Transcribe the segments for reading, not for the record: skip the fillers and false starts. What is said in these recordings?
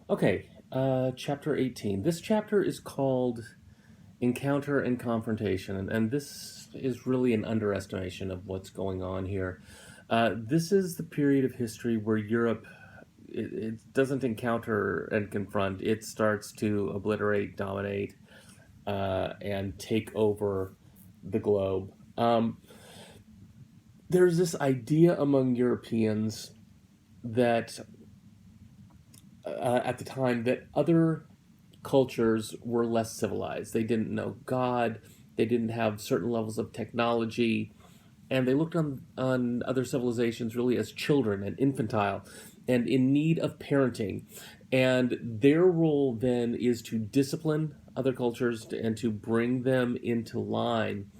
Okay, chapter 18. This chapter is called Encounter and Confrontation, and this is really an underestimation of what's going on here. This is the period of history where Europe it doesn't encounter and confront, it starts to obliterate, dominate, and take over the globe. There's this idea among Europeans that at the time that other cultures were less civilized. They didn't know God. They didn't have certain levels of technology, and they looked on other civilizations really as children and infantile, and in need of parenting. And their role then is to discipline other cultures and to bring them into line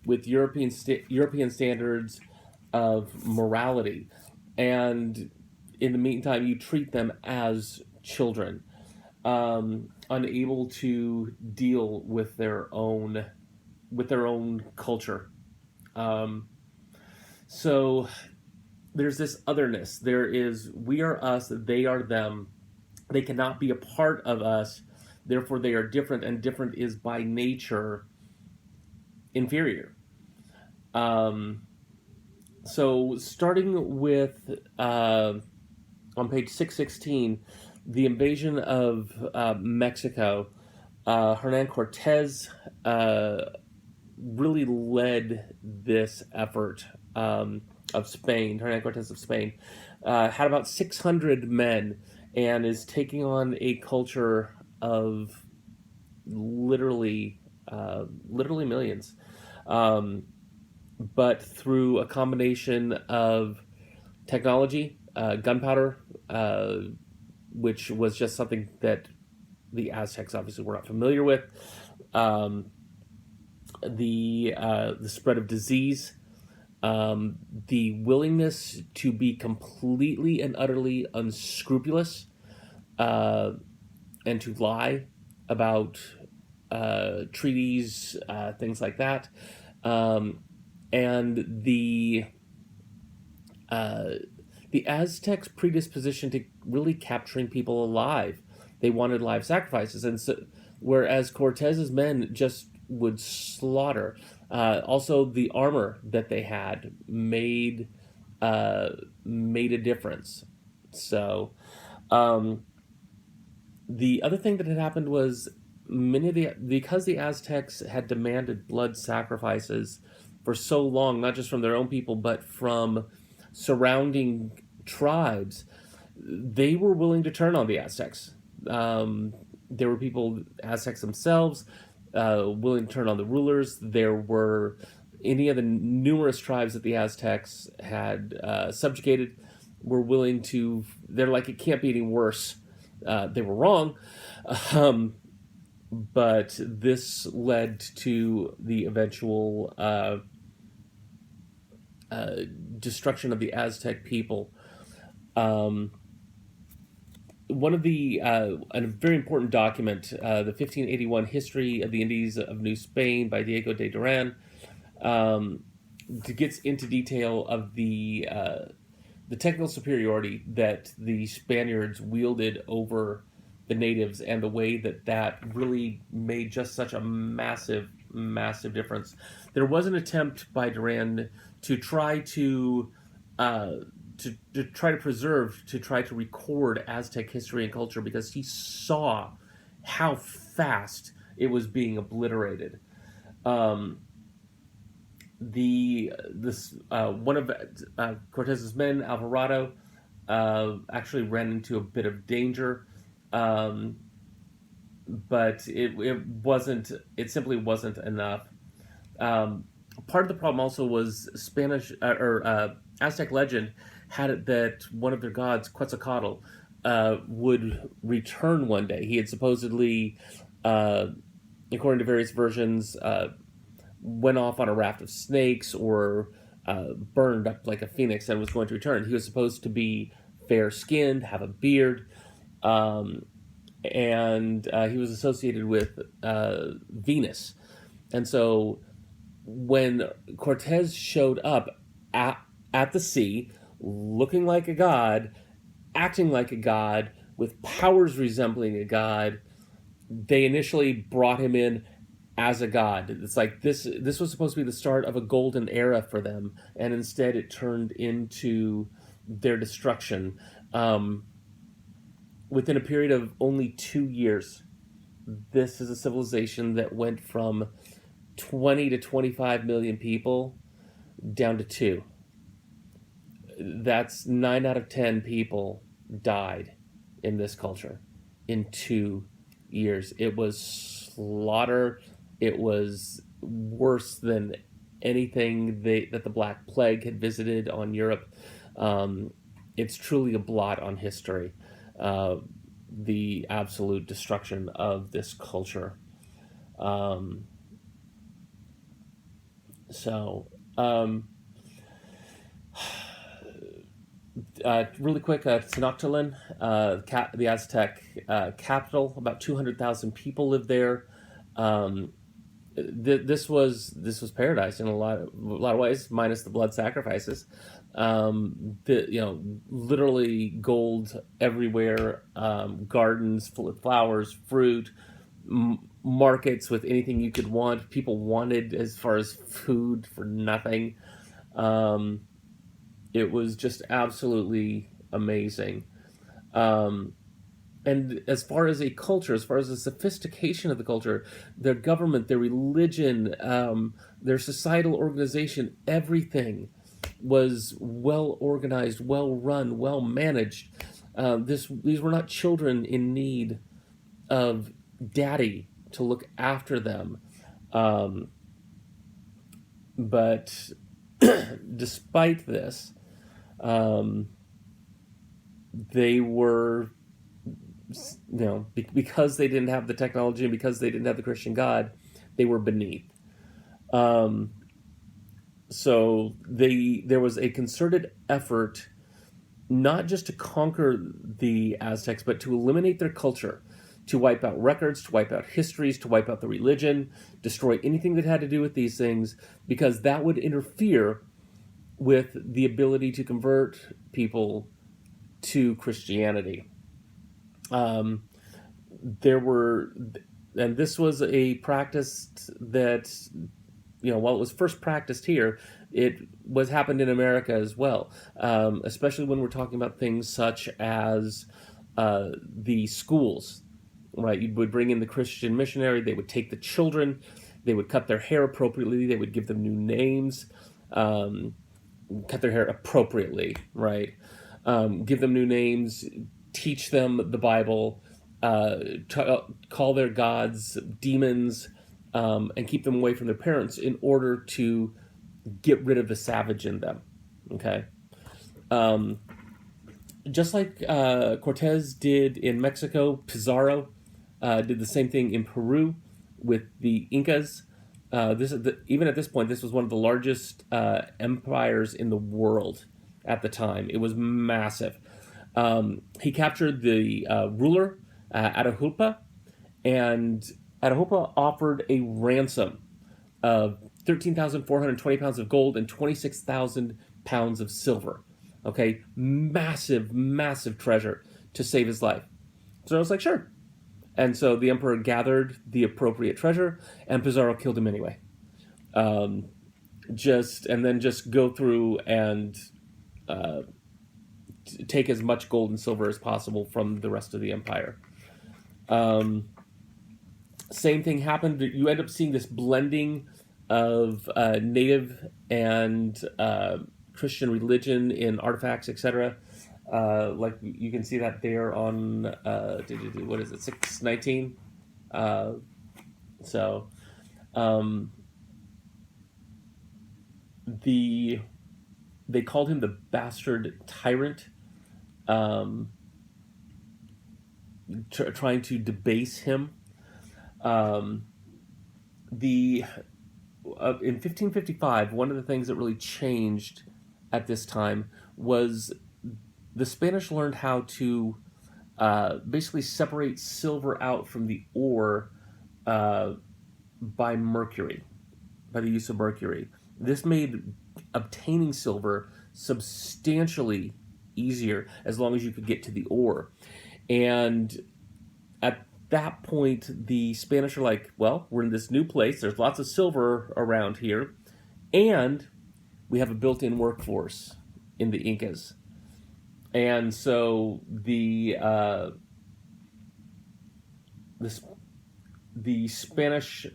with European standards of morality. And in the meantime, you treat them as children, unable to deal with their own culture. Um, so there's this otherness. There is we are us, they are them. They cannot be a part of us. Therefore, they are different, and different is by nature inferior. Um, so starting with on page 616, the invasion of Mexico, Hernan Cortez really led this effort of Spain. Hernan Cortez of Spain had about 600 men and is taking on a culture of literally, literally millions. Um, but through a combination of technology, gunpowder, which was just something that the Aztecs obviously were not familiar with. Um, the spread of disease, the willingness to be completely and utterly unscrupulous, uh, and to lie about treaties, things like that, um, and uh, the Aztecs' predisposition to really capturing people alive. They wanted live sacrifices, and so whereas Cortez's men just would slaughter. Also, the armor that they had uh, made a difference. So, um, the other thing that had happened was many of the because the Aztecs had demanded blood sacrifices for so long, not just from their own people but from surrounding tribes, they were willing to turn on the Aztecs. There were people, Aztecs themselves, willing to turn on the rulers. There were any of the numerous tribes that the Aztecs had subjugated were willing to. They're like, it can't be any worse. They were wrong, um, but this led to the eventual uh, destruction of the Aztec people. Um, One of the a very important document, the 1581 History of the Indies of New Spain by Diego de Duran, um, gets into detail of the technical superiority that the Spaniards wielded over the natives and the way that that really made just such a massive, massive difference. There was an attempt by Duran to try to uh, to try to preserve, to try to record Aztec history and culture because he saw how fast it was being obliterated. Um, the this One of Cortez's men, Alvarado, actually ran into a bit of danger, um, but it wasn't. It simply wasn't enough. Um, Part of the problem also was Spanish or Aztec legend had it that one of their gods, Quetzalcoatl, would return one day. He had supposedly, uh, according to various versions, went off on a raft of snakes or burned up like a phoenix and was going to return. He was supposed to be fair skinned, have a beard, um, and he was associated with Venus. And so when Cortez showed up at, at the sea, looking like a god, acting like a god, with powers resembling a god. They initially brought him in as a god. It's like this was supposed to be the start of a golden era for them, and instead it turned into their destruction. Um, Within a period of only 2 years, this is a civilization that went from 20 to 25 million people down to two. That's 9 out of 10 people died in this culture in 2 years. It was slaughter. It was worse than anything that the Black Plague had visited on Europe. It's truly a blot on history. Uh, the absolute destruction of this culture. Um, so, um, really quick, Tenochtitlan, the Aztec capital, about 200,000 people lived there. Um, this was paradise in a lot of ways, minus the blood sacrifices. Literally gold everywhere, gardens full of flowers, fruit, markets with anything you could want. People wanted as far as food for nothing. Um, it was just absolutely amazing. Um, and as far as a culture, as far as the sophistication of the culture, their government, their religion, their societal organization, everything was well organized, well run, well managed. These were not children in need of daddy to look after them. Um, but despite this, um, they were, because they didn't have the technology and because they didn't have the Christian God, they were beneath. Um, so there was a concerted effort not just to conquer the Aztecs, but to eliminate their culture, to wipe out records, to wipe out histories, to wipe out the religion, destroy anything that had to do with these things, because that would interfere with the ability to convert people to Christianity. Um, there were, and this was a practice that, while it was first practiced here, it was happened in America as well. Especially when we're talking about things such as the schools, right? You would bring in the Christian missionary. They would take the children. They would cut their hair appropriately. They would give them new names. Cut their hair appropriately, right? Give them new names, teach them the Bible, call their gods demons, and keep them away from their parents in order to get rid of the savage in them. Okay, just like Cortez did in Mexico, Pizarro did the same thing in Peru with the Incas. Even at this point, this was one of the largest empires in the world at the time. It was massive. He captured the ruler, Atahualpa, and Atahualpa offered a ransom of 13,420 pounds of gold and 26,000 pounds of silver. Okay, massive, massive treasure to save his life. So I was like, sure. And so the emperor gathered the appropriate treasure, and Pizarro killed him anyway. Just go through and take as much gold and silver as possible from the rest of the empire. Same thing happened. You end up seeing this blending of native and Christian religion in artifacts, etc. Like you can see that there on what is it, 619? So they called him the bastard tyrant, trying to debase him. In 1555, one of the things that really changed at this time was the Spanish learned how to basically separate silver out from the ore by mercury, by the use of mercury. This made obtaining silver substantially easier as long as you could get to the ore. And at that point, the Spanish are like, well, we're in this new place. There's lots of silver around here, and we have a built-in workforce in the Incas. And so the Spanish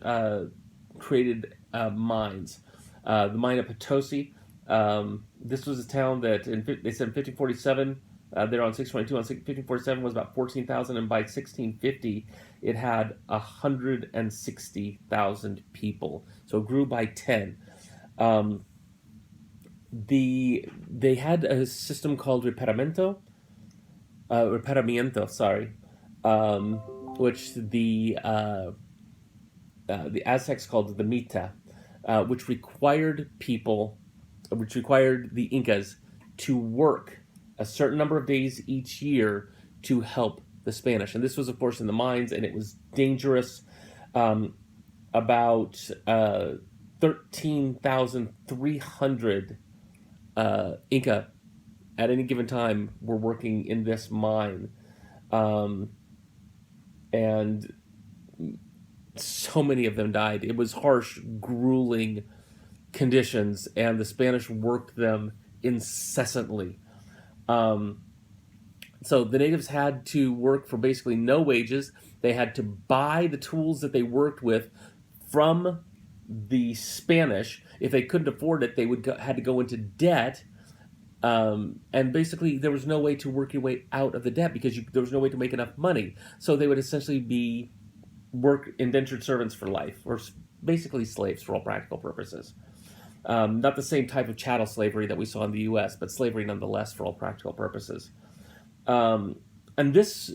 created mines. The mine of Potosi. This was a town that they said in 1547. They're on 622. On 1547 was about 14,000, and by 1650 it had 160,000 people. So it grew by 10. They had a system called reparamiento, sorry, which the Aztecs called the mita, which required the Incas to work a certain number of days each year to help the Spanish. And this was, of course, in the mines, and it was dangerous. About 13,300 Inca at any given time were working in this mine. And so many of them died. It was harsh, grueling conditions, and the Spanish worked them incessantly. So the natives had to work for basically no wages. They had to buy the tools that they worked with from the Spanish. If they couldn't afford it, they had to go into debt. And basically, there was no way to work your way out of the debt because there was no way to make enough money. So they would essentially be indentured servants for life, or basically slaves for all practical purposes. Not the same type of chattel slavery that we saw in the U.S., but slavery nonetheless for all practical purposes. And this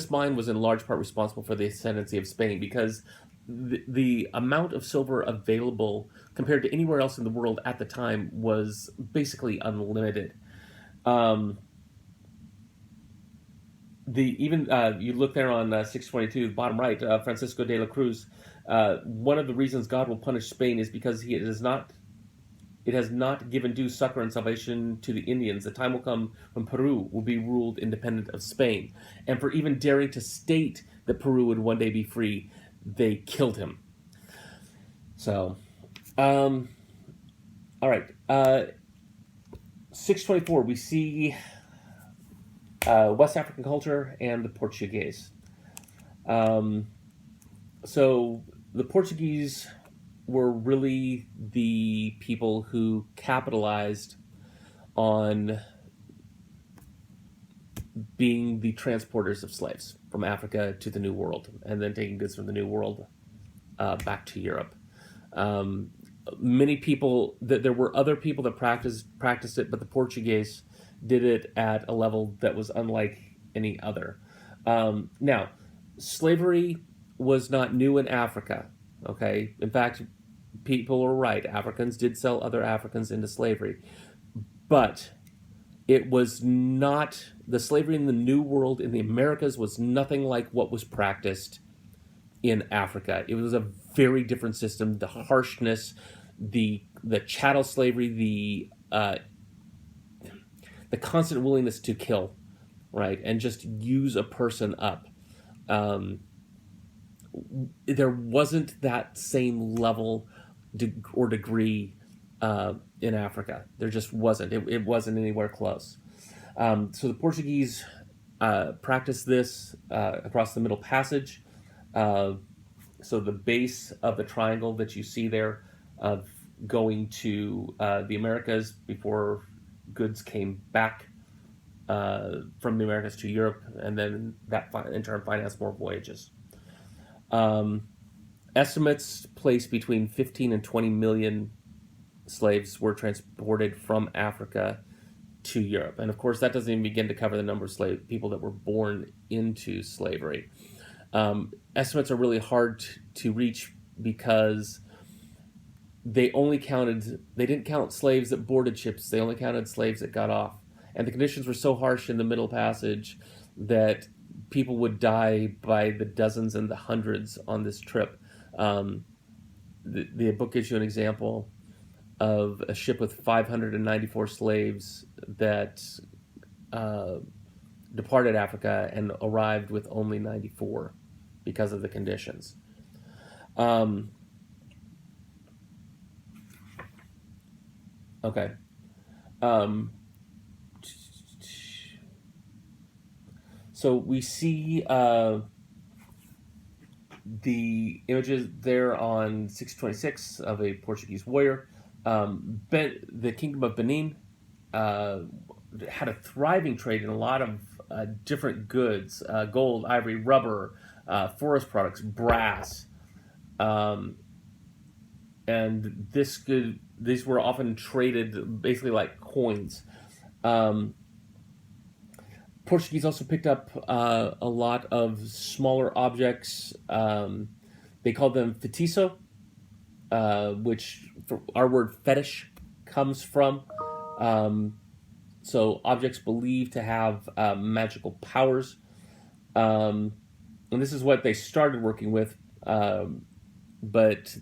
mine was in large part responsible for the ascendancy of Spain, because the amount of silver available compared to anywhere else in the world at the time was basically unlimited. You look there on 622, bottom right, Francisco de la Cruz. One of the reasons God will punish Spain is because it has not given due succor and salvation to the Indians. The time will come when Peru will be ruled independent of Spain. And for even daring to state that Peru would one day be free, they killed him. So, all right. 624, we see West African culture and the Portuguese. So the Portuguese were really the people who capitalized on being the transporters of slaves from Africa to the New World, and then taking goods from the New World back to Europe. Many people, there were other people that practiced it, but the Portuguese did it at a level that was unlike any other. Now, slavery was not new in Africa. Okay, in fact, people are right. Africans did sell other Africans into slavery, but it was not, the slavery in the New World in the Americas was nothing like what was practiced in Africa. It was a very different system. The harshness, the chattel slavery, the constant willingness to kill, right, and just use a person up. There wasn't that same level or degree in Africa. There just wasn't. It wasn't anywhere close. So the Portuguese practiced this across the Middle Passage. So the base of the triangle that you see there of going to the Americas before goods came back from the Americas to Europe, and then that in turn financed more voyages. Estimates place between 15 and 20 million slaves were transported from Africa to Europe. And of course, that doesn't even begin to cover the number of people that were born into slavery. Estimates are really hard to reach because they didn't count slaves that boarded ships. They only counted slaves that got off. And the conditions were so harsh in the Middle Passage that people would die by the dozens and the hundreds on this trip. The book gives you an example of a ship with 594 slaves that departed Africa and arrived with only 94 because of the conditions. Um, okay. Um, so we see the images there on 626 of a Portuguese warrior. The Kingdom of Benin uh, had a thriving trade in a lot of different goods: gold, ivory, rubber, forest products, brass, um, and these were often traded basically like coins. Um, Portuguese also picked up a lot of smaller objects. They called them fetiço, which our word fetish comes from. Um, so objects believed to have magical powers. And this is what they started working with, but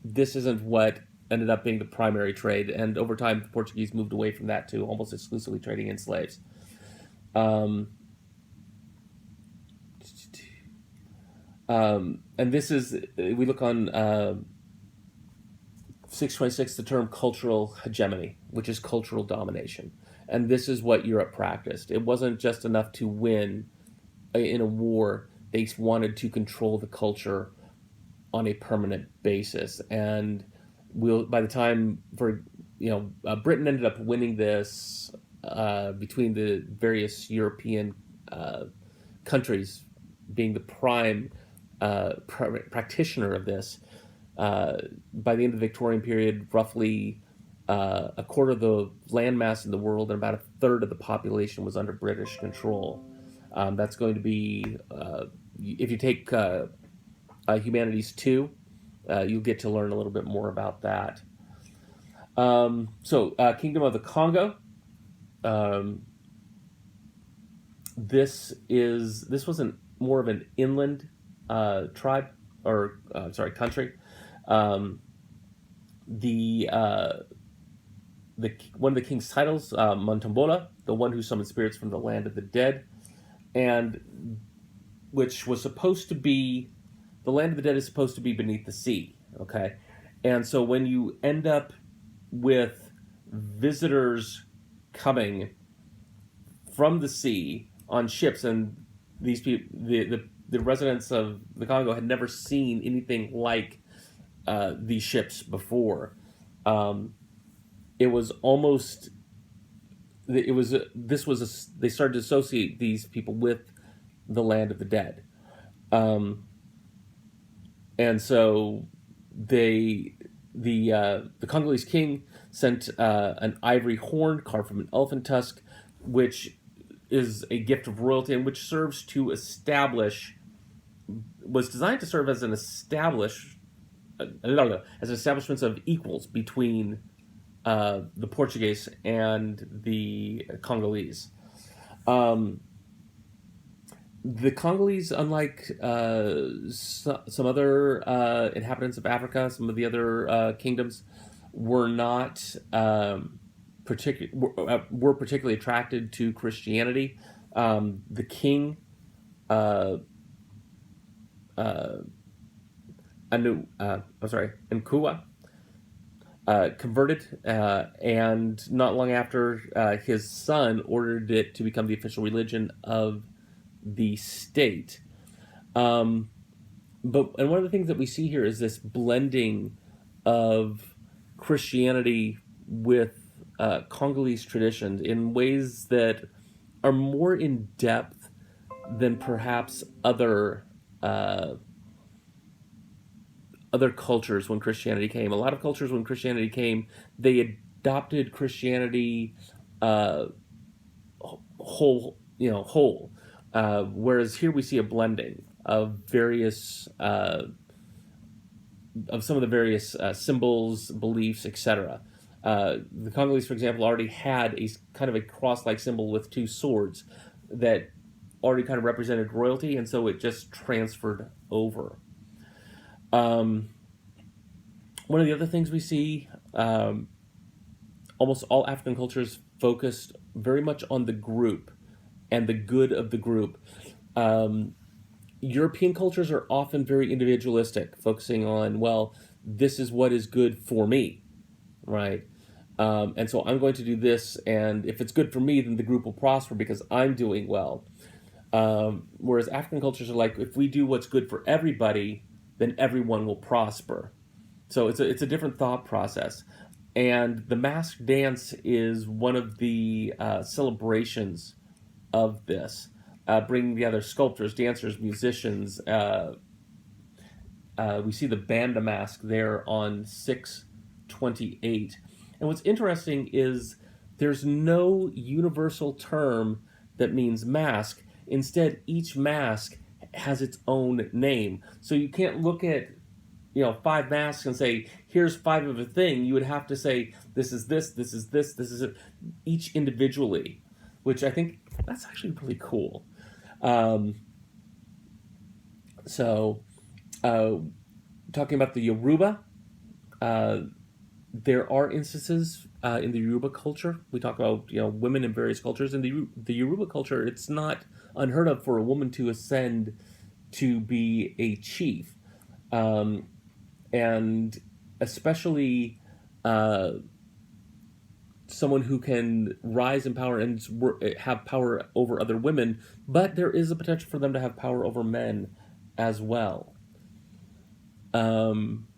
this isn't what ended up being the primary trade. And over time, the Portuguese moved away from that to almost exclusively trading in slaves. Um, and this is, we look on 626, the term cultural hegemony, which is cultural domination. And this is what Europe practiced. It wasn't just enough to win in a war, they wanted to control the culture on a permanent basis. And by the time Britain ended up winning this between the various European countries being the prime practitioner of this. By the end of the Victorian period, roughly a quarter of the landmass in the world and about a third of the population was under British control. That's going to be, if you take Humanities 2, you'll get to learn a little bit more about that. Kingdom of the Congo. This was more of an inland tribe or country. The one of the king's titles, Montombola, the one who summoned spirits from the land of the dead, and which was supposed to be, the land of the dead is supposed to be beneath the sea. Okay, and so when you end up with visitors coming from the sea on ships, and these people, the residents of the Congo had never seen anything like these ships before. It was almost, they started to associate these people with the land of the dead, and so the Congolese king sent an ivory horn carved from an elephant tusk, which is a gift of royalty and which was designed to serve as as establishments of equals between the Portuguese and the Congolese. The Congolese, unlike some other inhabitants of Africa, some of the other kingdoms, were not were particularly attracted to Christianity. The king, Nkua, converted, and not long after, his son ordered it to become the official religion of the state. And one of the things that we see here is this blending of Christianity with Congolese traditions in ways that are more in depth than perhaps other cultures when Christianity came. A lot of cultures when Christianity came, they adopted Christianity whole. Whereas here we see a blending of various of some of the various symbols, beliefs, etc. The Congolese, for example, already had a kind of a cross-like symbol with two swords that already kind of represented royalty, and so it just transferred over. One of the other things we see, almost all African cultures focused very much on the group and the good of the group. Um, European cultures are often very individualistic, focusing on, well, this is what is good for me, right? And so I'm going to do this, and if it's good for me, then the group will prosper because I'm doing well. Whereas African cultures are like, if we do what's good for everybody, then everyone will prosper. So it's a different thought process. And the masked dance is one of the celebrations of this, bringing together sculptors, dancers, musicians. We see the banda mask there on 6/28. And what's interesting is there's no universal term that means mask. Instead, each mask has its own name. So you can't look at, five masks and say, here's five of a thing. You would have to say, this is this, this is this, this is it, each individually, which I think that's actually really cool. Um, so, talking about the Yoruba, uh, there are instances in the Yoruba culture. We talk about women in various cultures. In the Yoruba culture, it's not unheard of for a woman to ascend to be a chief, um, and especially uh, someone who can rise in power and have power over other women. But there is a potential for them to have power over men as well. Um,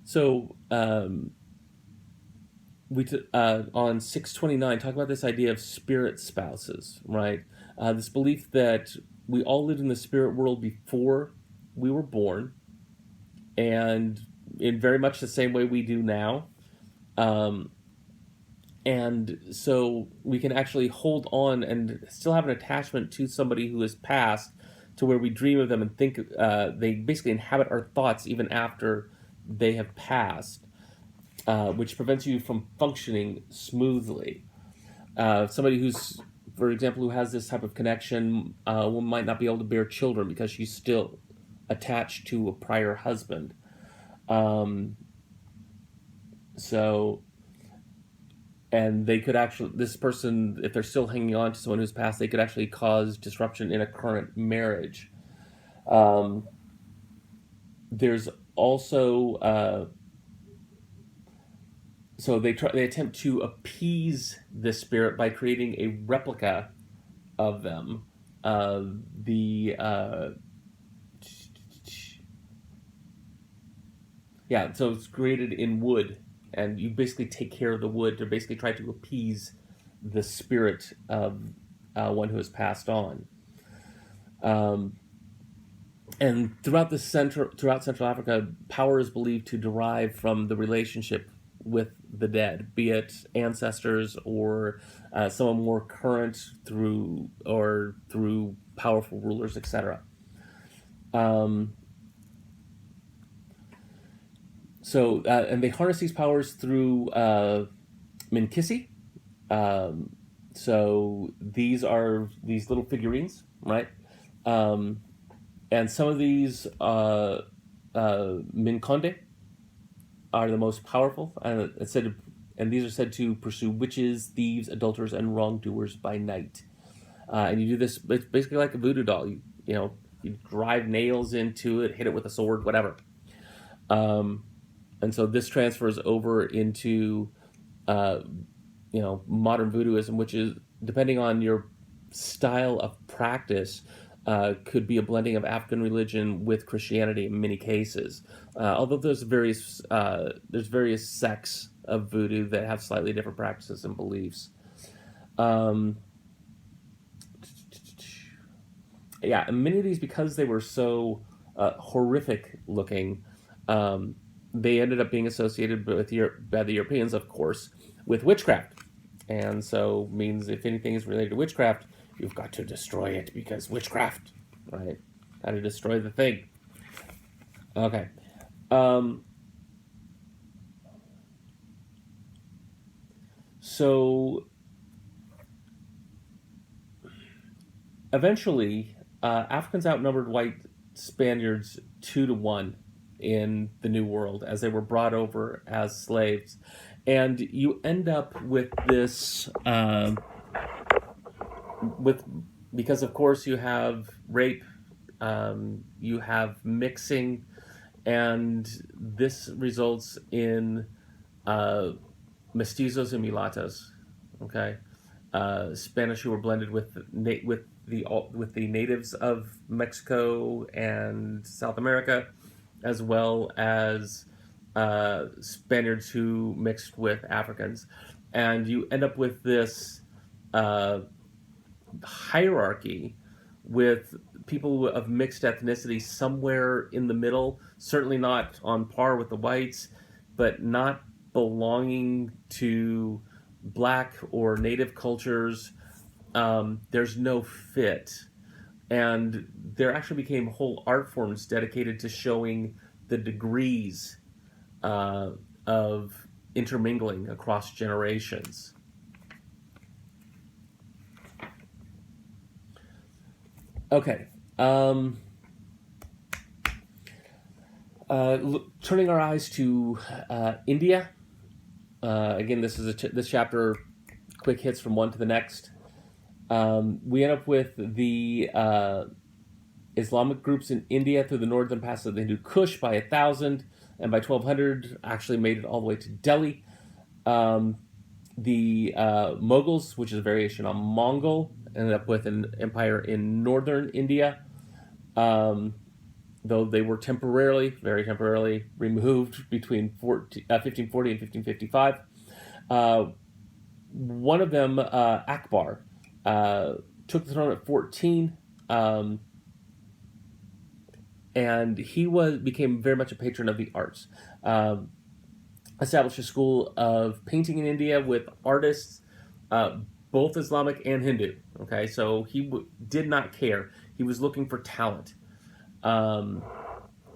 So on 6/29 talk about this idea of spirit spouses, right? This belief that we all lived in the spirit world before we were born, and in very much the same way we do now. Um, and so we can actually hold on and still have an attachment to somebody who has passed, to where we dream of them and think they basically inhabit our thoughts even after they have passed, which prevents you from functioning smoothly. Somebody who's, for example, who has this type of connection, might not be able to bear children because she's still attached to a prior husband. Um, so, and they could actually, this person, if they're still hanging on to someone who's passed, they could actually cause disruption in a current marriage. Um, there's also so they attempt to appease this spirit by creating a replica of them. The Yeah, so it's created in wood, and you basically take care of the wood to basically try to appease the spirit of one who has passed on. Um, and throughout Central Africa, power is believed to derive from the relationship with the dead, be it ancestors or someone more current through powerful rulers, etc. Um, and they harness these powers through Minkisi. Um, so these are these little figurines, right? Um, and some of these Minkonde are the most powerful, and these are said to pursue witches, thieves, adulterers, and wrongdoers by night. And you do this. It's basically like a voodoo doll. You drive nails into it, hit it with a sword, whatever. And so this transfers over into uh, modern voodooism, which is, depending on your style of practice, could be a blending of African religion with Christianity in many cases. Although there's various sects of voodoo that have slightly different practices and beliefs. Um, yeah, and many of these, because they were so horrific looking, they ended up being associated by the Europeans, of course, with witchcraft. And so means if anything is related to witchcraft, you've got to destroy it because witchcraft, right? Got to destroy the thing. Okay. So eventually, Africans outnumbered white Spaniards 2-1 in the New World as they were brought over as slaves. And you end up with this, with because of course you have rape, you have mixing, and this results in uh, mestizos and mulattoes. Okay, Spanish who were blended with with the natives of Mexico and South America, as well as Spaniards who mixed with Africans, and you end up with this uh, hierarchy with people of mixed ethnicity somewhere in the middle, certainly not on par with the whites, but not belonging to black or native cultures. There's no fit. And there actually became whole art forms dedicated to showing the degrees uh, of intermingling across generations. Okay. Um, Turning our eyes to India. Again, this is this chapter, quick hits from one to the next. We end up with the Islamic groups in India through the northern passes of the Hindu Kush by 1,000, and by 1,200 actually made it all the way to Delhi. The Mughals, which is a variation on Mongol, ended up with an empire in northern India, though they were temporarily, very temporarily, removed between 1540 and 1555. One of them, Akbar, took the throne at 14, and he became very much a patron of the arts. Established a school of painting in India with artists, both Islamic and Hindu. Okay, so he did not care. He was looking for talent, and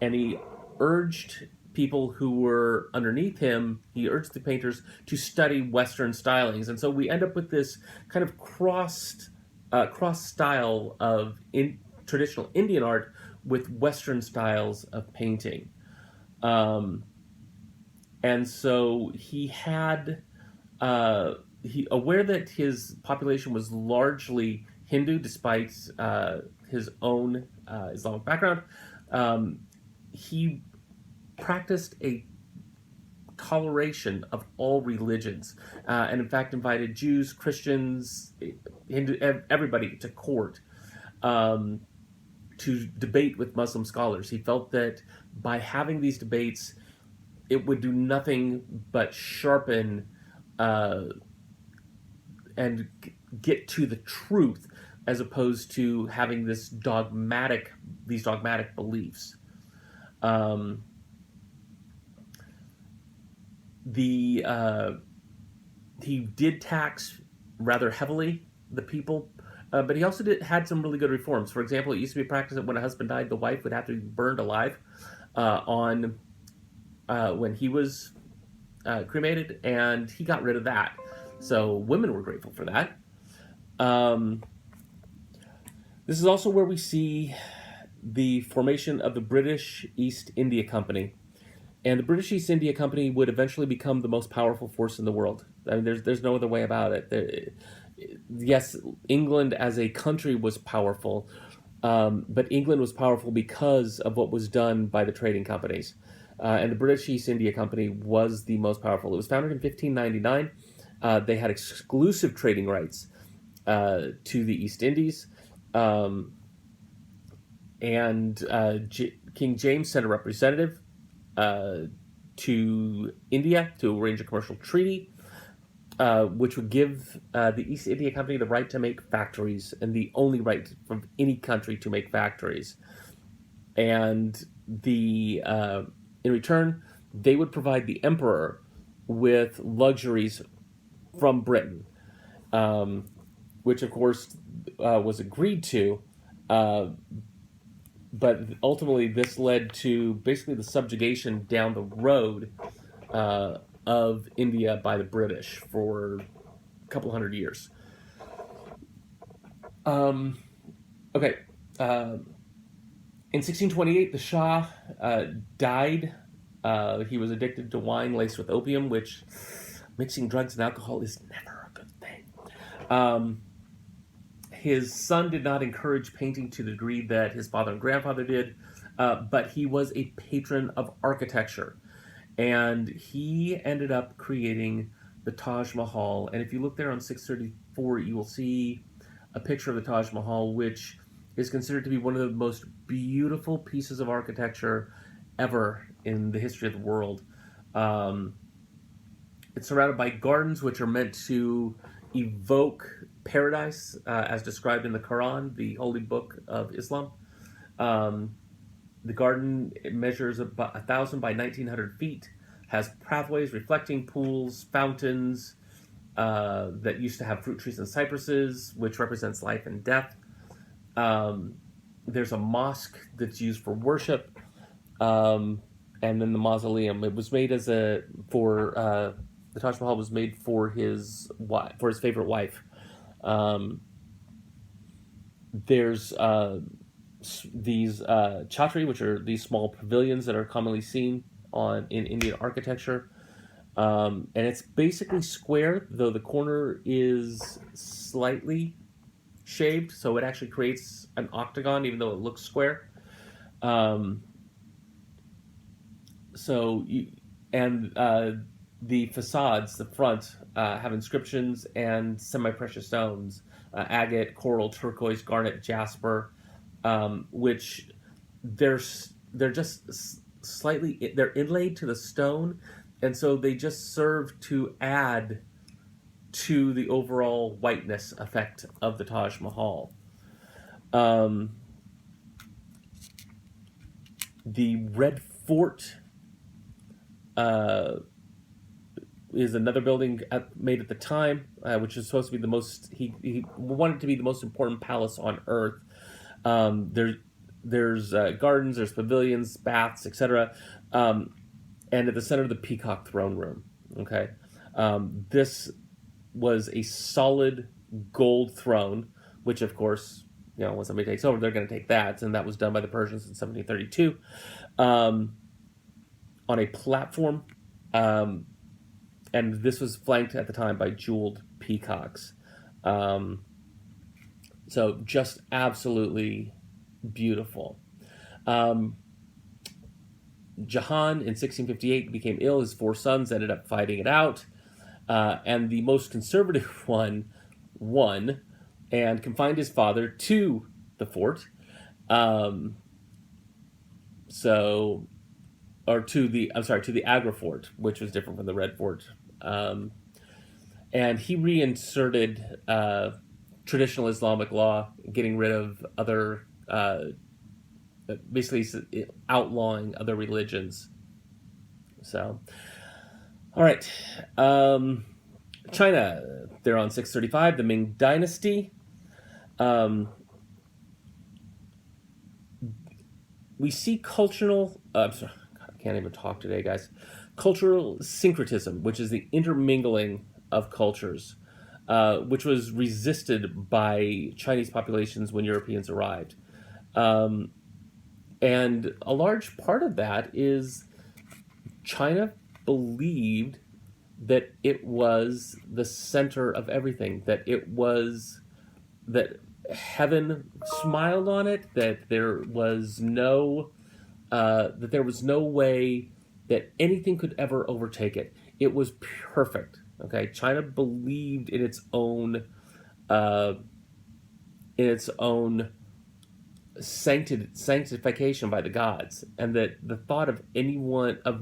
he urged people who were underneath him. He urged the painters to study Western stylings, and so we end up with this kind of cross style of traditional Indian art with Western styles of painting. And so he had, aware that his population was largely Hindu, despite his own Islamic background, he practiced a toleration of all religions, and in fact invited Jews, Christians, Hindu, everybody to court to debate with Muslim scholars. He felt that by having these debates, it would do nothing but sharpen and get to the truth, as opposed to having these dogmatic beliefs. He did tax rather heavily the people, but he also had some really good reforms. For example, it used to be a practice that when a husband died, the wife would have to be burned alive when he was cremated, and he got rid of that. So women were grateful for that. This is also where we see the formation of the British East India Company. And the British East India Company would eventually become the most powerful force in the world. I mean, there's no other way about it. Yes, England as a country was powerful, but England was powerful because of what was done by the trading companies. And the British East India Company was the most powerful. It was founded in 1599. They had exclusive trading rights to the East Indies. King James sent a representative to India to arrange a commercial treaty, which would give the East India Company the right to make factories, and the only right from any country to make factories. And in return, they would provide the emperor with luxuries from Britain, which of course was agreed to. But ultimately, this led to basically the subjugation down the road of India by the British for a couple hundred years. Okay. In 1628, the Shah died. He was addicted to wine laced with opium, which mixing drugs and alcohol is never a good thing. Um, his son did not encourage painting to the degree that his father and grandfather did, but he was a patron of architecture. And he ended up creating the Taj Mahal. And if you look there on 634, you will see a picture of the Taj Mahal, which is considered to be one of the most beautiful pieces of architecture ever in the history of the world. Um, it's surrounded by gardens which are meant to evoke paradise, as described in the Quran, the holy book of Islam. Um, the garden measures about 1,000 by 1,900 feet, has pathways, reflecting pools, fountains that used to have fruit trees and cypresses, which represents life and death. There's a mosque that's used for worship, and then the mausoleum. It was made as a for the Taj Mahal was made for his favorite wife. Um, there's these chhatri, which are these small pavilions that are commonly seen in Indian architecture, and it's basically square, though the corner is slightly shaved, so it actually creates an octagon, even though it looks square. Um, so you, and the facades, the front, have inscriptions and semi-precious stones, agate, coral, turquoise, garnet, jasper, which they're they're just slightly they're inlaid to the stone, and so they just serve to add to the overall whiteness effect of the Taj Mahal. Um, the Red Fort uh, is another building made at the time, which is supposed to be the most. He wanted to be the most important palace on Earth. There's gardens, there's pavilions, baths, etc. And at the center of the peacock throne room. Okay, this was a solid gold throne, which of course, when somebody takes over, they're going to take that, and that was done by the Persians in 1732, on a platform, and this was flanked at the time by jeweled peacocks. So just absolutely beautiful. Jahan in 1658 became ill. His four sons ended up fighting it out. And the most conservative one won and confined his father to the fort. To the Agra fort, which was different from the Red Fort. And he reinserted traditional Islamic law, getting rid of other, basically outlawing other religions. So, all right. China, they're on 635, the Ming Dynasty. We see cultural, I'm sorry, I can't even talk today, guys. Cultural syncretism, which is the intermingling of cultures, which was resisted by Chinese populations when Europeans arrived. And a large part of that is China believed that it was the center of everything, that heaven smiled on it, that there was no way that anything could ever overtake it. It was perfect. Okay, China believed in its own sanctification by the gods, and that the thought of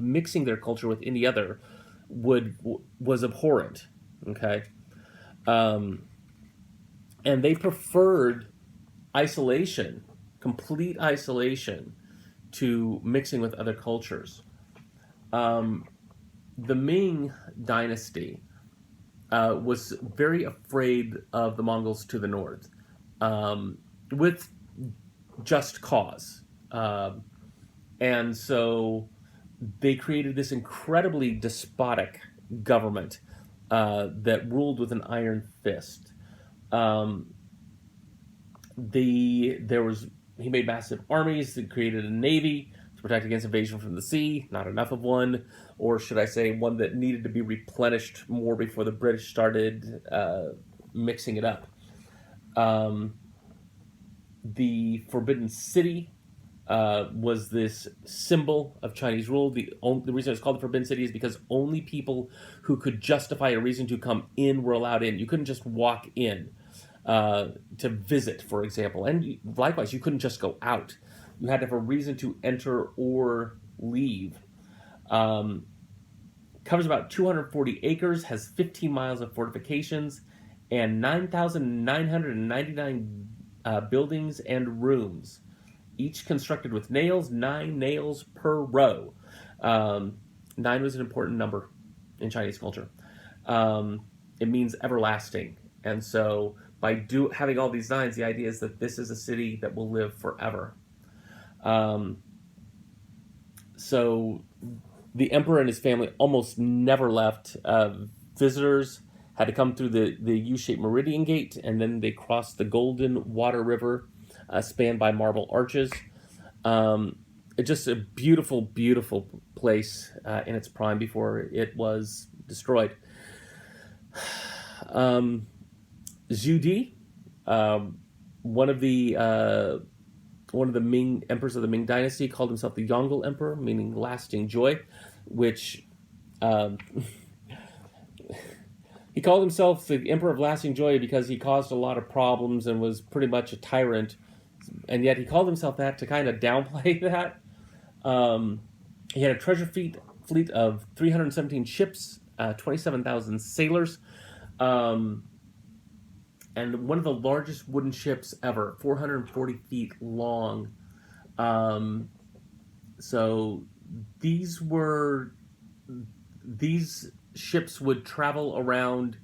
mixing their culture with any other was abhorrent. Okay, and they preferred complete isolation, to mixing with other cultures. The Ming Dynasty was very afraid of the Mongols to the north, with just cause. And so they created this incredibly despotic government that ruled with an iron fist. There was He made massive armies. He created a navy to protect against invasion from the sea. Not enough of one, or should I say, one that needed to be replenished more before the British started mixing it up. The Forbidden City was this symbol of Chinese rule. The reason it's called the Forbidden City is because only people who could justify a reason to come in were allowed in. You couldn't just walk in to visit, for example. And likewise, you couldn't just go out. You had to have a reason to enter or leave. Covers about 240 acres, has 15 miles of fortifications, and 9,999 buildings and rooms, each constructed with nails, 9 nails per row. 9 was an important number in Chinese culture. It means everlasting. And so by having all these 9s, the idea is that this is a city that will live forever. So the emperor and his family almost never left. Visitors had to come through the U-shaped Meridian Gate, and then they crossed the Golden Water River, spanned by marble arches. It's just a beautiful, beautiful place in its prime before it was destroyed. Zhu Di, one of the Ming emperors of the Ming Dynasty, called himself the Yongle Emperor, meaning lasting joy, which he called himself the Emperor of Lasting Joy because he caused a lot of problems and was pretty much a tyrant, and yet he called himself that to kind of downplay that. He had a treasure fleet of 317 ships, 27,000 sailors, and one of the largest wooden ships ever, 440 feet long. So these ships would travel around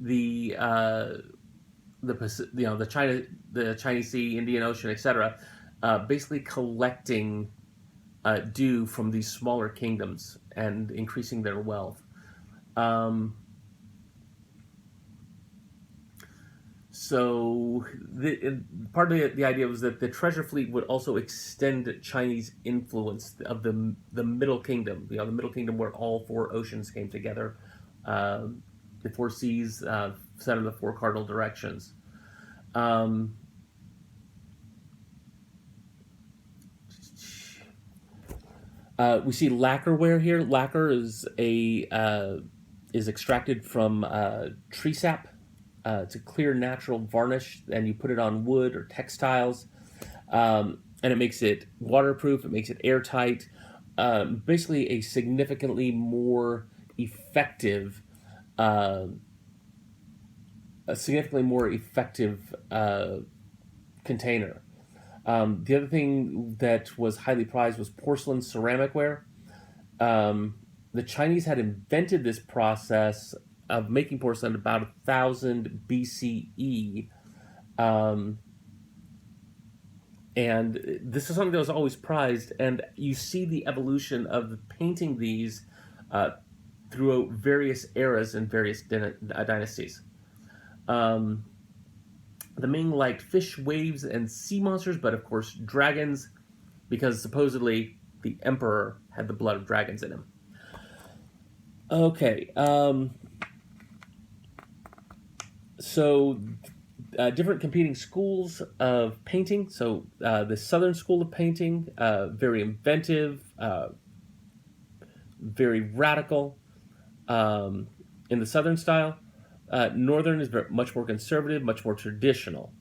the Chinese Sea, Indian Ocean, etc., basically collecting dew from these smaller kingdoms and increasing their wealth. So part of the idea was that the treasure fleet would also extend Chinese influence of the Middle Kingdom, the Middle Kingdom where all 4 oceans came together, the 4 seas, set in the 4 cardinal directions. We see lacquerware here. Lacquer is extracted from tree sap. It's a clear, natural varnish, and you put it on wood or textiles, and it makes it waterproof. It makes it airtight. Basically, a significantly more effective, container. The other thing that was highly prized was porcelain ceramic ware. The Chinese had invented this process of making porcelain about 1000 BCE. And this is something that was always prized, and you see the evolution of painting these throughout various eras and various dynasties. The Ming liked fish, waves, and sea monsters, but of course dragons, because supposedly the emperor had the blood of dragons in him. Okay, so different competing schools of painting. So the Southern school of painting, very inventive, very radical in the Southern style. Northern is much more conservative, much more traditional.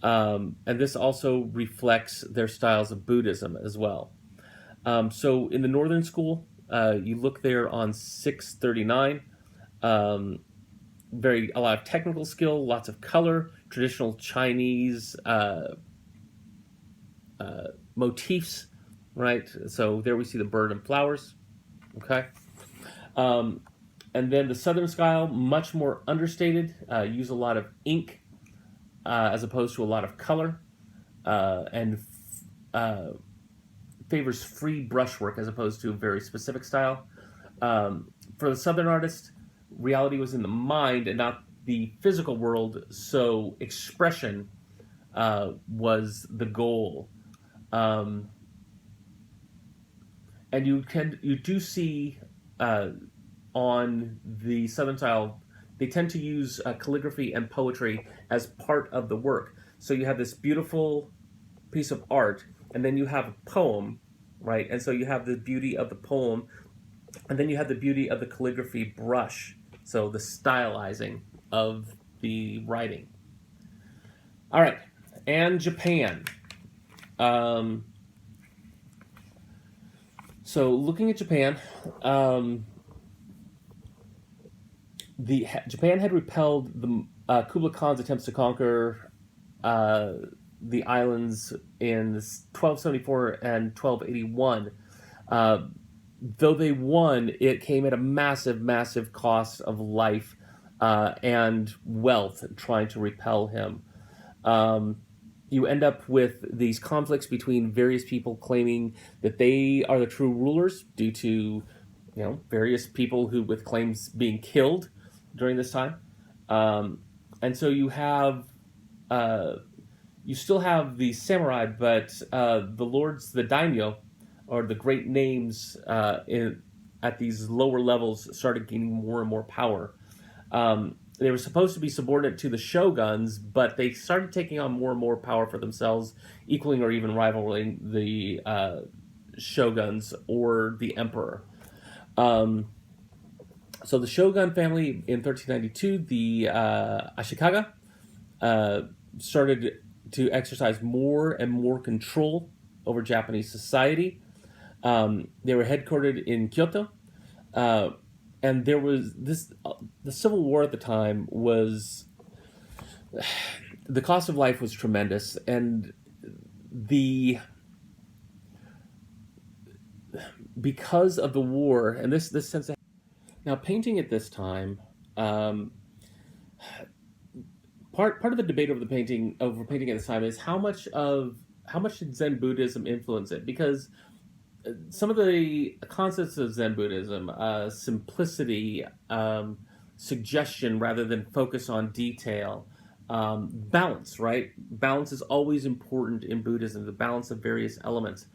And this also reflects their styles of Buddhism as well. So in the Northern school, you look there on 639, a lot of technical skill, lots of color, traditional Chinese motifs, right? So there we see the bird and flowers, okay? And then the Southern style, much more understated, use a lot of ink as opposed to a lot of color, and favors free brushwork as opposed to a very specific style. For the Southern artist, reality was in the mind and not the physical world, so expression was the goal. Um, and you do see uh, on the Southern style, they tend to use calligraphy and poetry as part of the work. So you have this beautiful piece of art, and then you have a poem, right? And so you have the beauty of the poem, and then you have the beauty of the calligraphy brush. So the stylizing of the writing. All right, and Japan. Um, so looking at Japan, um, the Japan had repelled the Kublai Khan's attempts to conquer uh, the islands in 1274 and 1281. Uh, though they won, it came at a massive, massive cost of life and wealth trying to repel him. Um, you end up with these conflicts between various people claiming that they are the true rulers due to, various people who with claims being killed during this time. Um, and so uh, you still have the samurai, but the lords, the daimyo, or the great names at these lower levels started gaining more and more power. They were supposed to be subordinate to the shoguns, but they started taking on more and more power for themselves, equaling or even rivaling the shoguns or the emperor. Um, so the shogun family in 1392, the Ashikaga, uh, started to exercise more and more control over Japanese society. They were headquartered in Kyoto, uh, and there was this. The Civil War at the time was the cost of life was tremendous, and the because of the war and this sense of now painting at this time. Um, part of the debate over painting at this time is how much did Zen Buddhism influence it? Because some of the concepts of Zen Buddhism, simplicity, suggestion rather than focus on detail, balance, right? Balance is always important in Buddhism, the balance of various elements.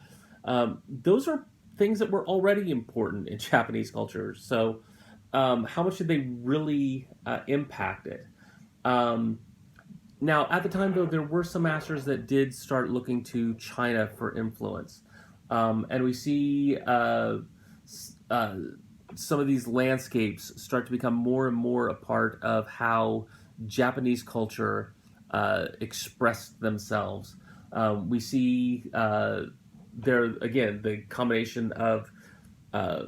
Those are things that were already important in Japanese culture. So, how much did they really impact it? Um, Now, at the time, though, there were some masters that did start looking to China for influence. And we see uh, some of these landscapes start to become more and more a part of how Japanese culture expressed themselves. We see there, again, the combination of uh,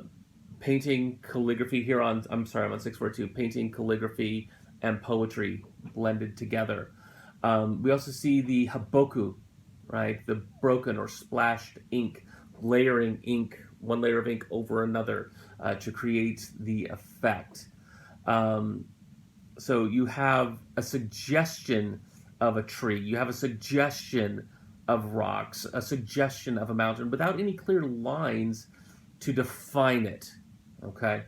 painting, calligraphy here on, I'm sorry, I'm on 642, painting, calligraphy, and poetry blended together. We also see the haboku, right? The broken or splashed ink, layering ink, one layer of ink over another to create the effect. Um, so you have a suggestion of a tree, you have a suggestion of rocks, a suggestion of a mountain without any clear lines to define it. Okay.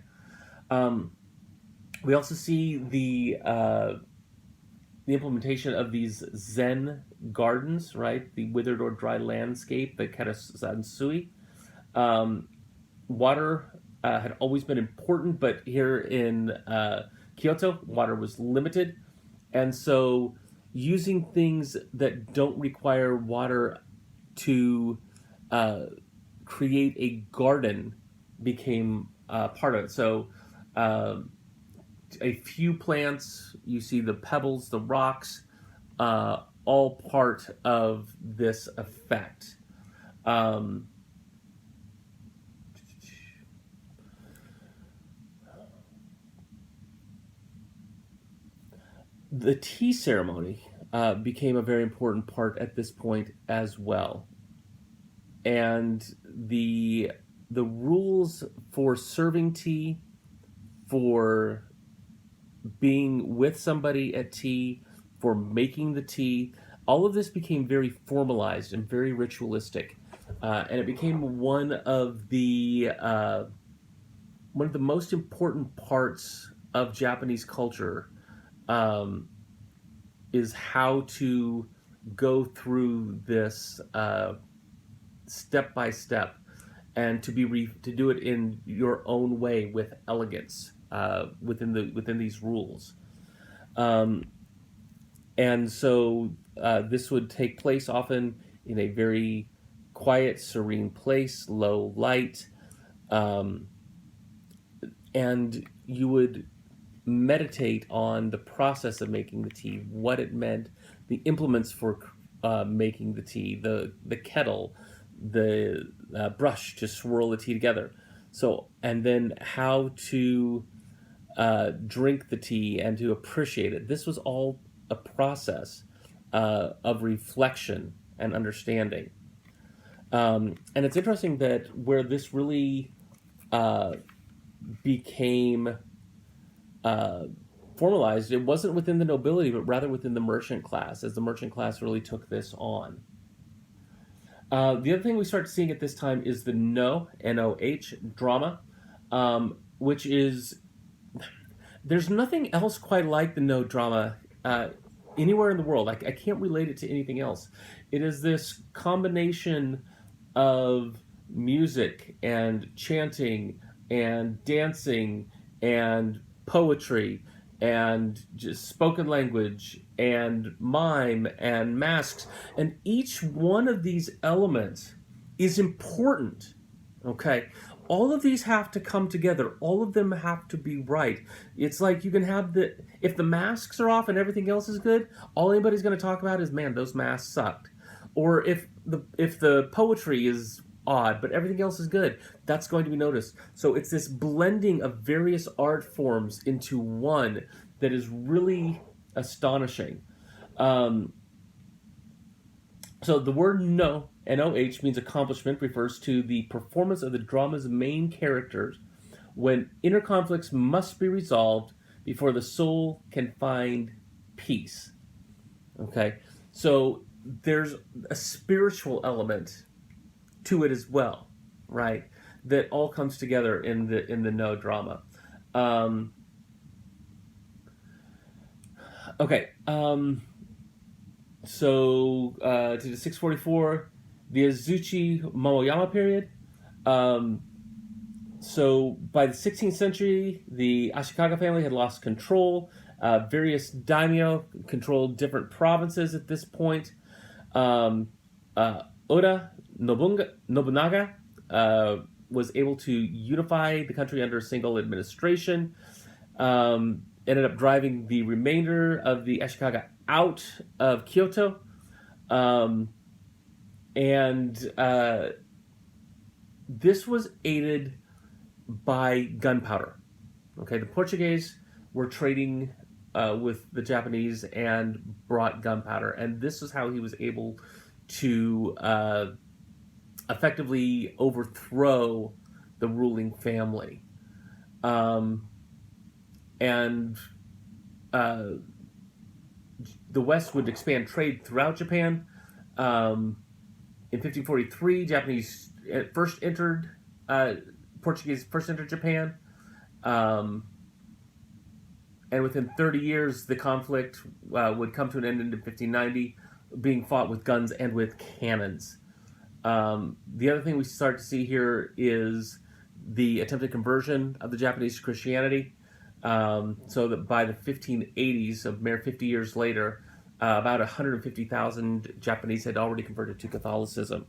Um, we also see the implementation of these Zen gardens, right? The withered or dry landscape, the karasansui. Um, Water had always been important, but here in Kyoto, water was limited. And so using things that don't require water to uh, create a garden became part of it. So um, a few plants, you see the pebbles, the rocks, all part of this effect. Um, the tea ceremony became a very important part at this point as well, and the rules for serving tea, for being with somebody at tea, for making the tea, all of this became very formalized and very ritualistic, and it became one of the most important parts of Japanese culture. Um, is how to go through this. step by step, and to do it in your own way with elegance within these rules. Um, and so this would take place often in a very quiet, serene place, low light, um, and you would meditate on the process of making the tea, what it meant, the implements for making the tea, the kettle, the brush to swirl the tea together. So, and then how to drink the tea and to appreciate it. This was all a process of reflection and understanding. And it's interesting that where this really uh, became uh, formalized, it wasn't within the nobility, but rather within the merchant class, as the merchant class really took this on. The other thing we start seeing at this time is the Noh drama, which is there's nothing else quite like the Noh drama anywhere in the world. I can't relate it to anything else. It is this combination of music and chanting and dancing and poetry and just spoken language and mime and masks, and each one of these elements is important. Okay, all of these have to come together, all of them have to be right. It's like you can have the if the masks are off and everything else is good, all anybody's going to talk about is, man, those masks sucked. Or if the poetry is odd but everything else is good, that's going to be noticed. So it's this blending of various art forms into one that is really astonishing. um, so the word no, N-O-H, means accomplishment, refers to the performance of the drama's main characters when inner conflicts must be resolved before the soul can find peace. Okay, so there's a spiritual element to it as well, right? That all comes together in the No drama. Um, okay, so to the 644, the Azuchi Momoyama period. Um, so by the 16th century, the Ashikaga family had lost control. Various daimyo controlled different provinces at this point. Um, Oda Nobunaga was able to unify the country under a single administration. Ended up driving the remainder of the Ashikaga out of Kyoto. And this was aided by gunpowder. Okay, the Portuguese were trading with the Japanese and brought gunpowder, and this is how he was able to effectively overthrow the ruling family. And the West would expand trade throughout Japan. In 1543, Portuguese first entered Japan. And within 30 years, the conflict would come to an end in 1590, being fought with guns and with cannons. The other thing we start to see here is the attempted conversion of the Japanese to Christianity. So that by the 1580s, a mere 50 years later, about 150,000 Japanese had already converted to Catholicism.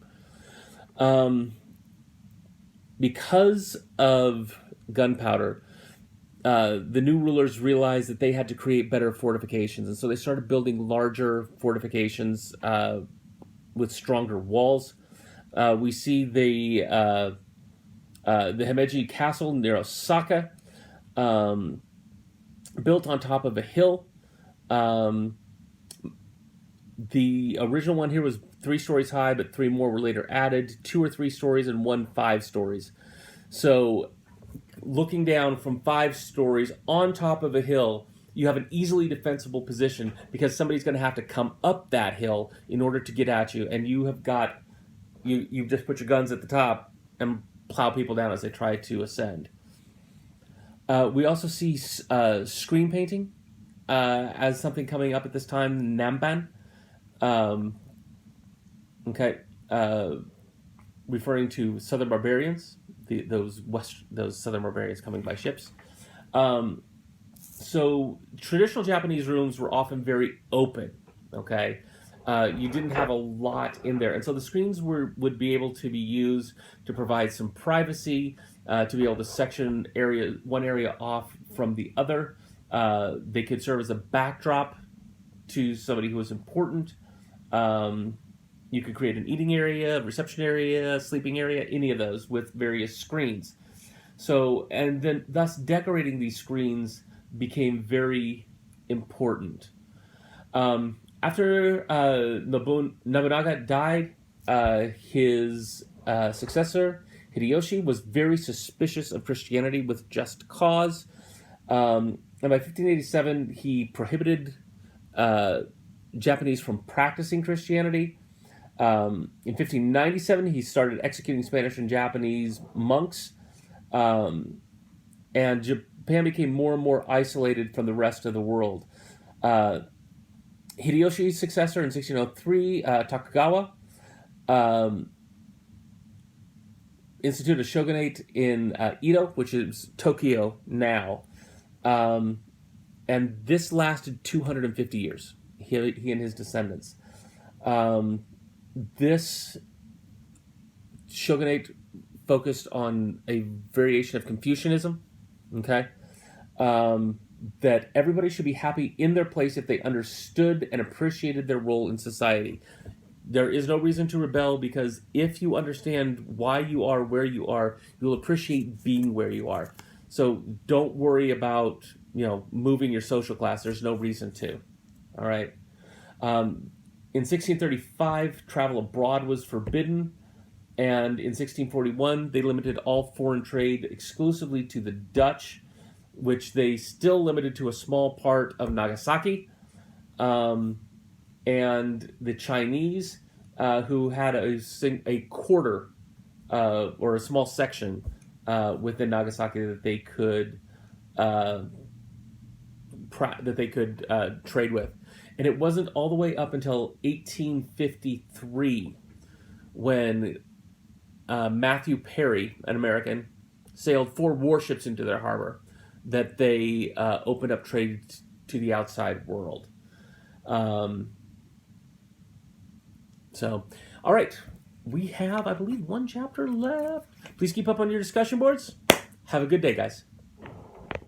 Because of gunpowder, the new rulers realized that they had to create better fortifications, and so they started building larger fortifications with stronger walls. We see the Himeji Castle near Osaka, built on top of a hill. The original one here was 3 stories high, but 3 more were later added. 2 or 3 stories and 1 5 stories. So looking down from 5 stories on top of a hill, you have an easily defensible position because somebody's going to have to come up that hill in order to get at you, and you have got you just put your guns at the top and plow people down as they try to ascend. We also see screen painting as something coming up at this time, Namban. Okay. referring to southern barbarians, those southern barbarians coming by ships. Um, so traditional Japanese rooms were often very open. Okay, you didn't have a lot in there, and so the screens would be able to be used to provide some privacy, to be able to section one area off from the other. They could serve as a backdrop to somebody who was important. Um, you could create an eating area, reception area, sleeping area, any of those with various screens. So, and then thus decorating these screens became very important. After Nobunaga died, his successor, Hideyoshi, was very suspicious of Christianity with just cause. And by 1587, he prohibited Japanese from practicing Christianity. In 1597, he started executing Spanish and Japanese monks, and Japan became more and more isolated from the rest of the world. Hideyoshi's successor in 1603, Tokugawa, instituted a shogunate in Edo, which is Tokyo now. And this lasted 250 years, he and his descendants. This shogunate focused on a variation of Confucianism, okay? That everybody should be happy in their place if they understood and appreciated their role in society. There is no reason to rebel, because if you understand why you are where you are, you'll appreciate being where you are. So don't worry about, moving your social class. There's no reason to. All right. In 1635, travel abroad was forbidden, and in 1641, they limited all foreign trade exclusively to the Dutch, which they still limited to a small part of Nagasaki, and the Chinese, who had a quarter or a small section within Nagasaki that they could trade with. And it wasn't all the way up until 1853 when Matthew Perry, an American, sailed 4 warships into their harbor that they opened up trade to the outside world. So, all right. We have, I believe, 1 chapter left. Please keep up on your discussion boards. Have a good day, guys.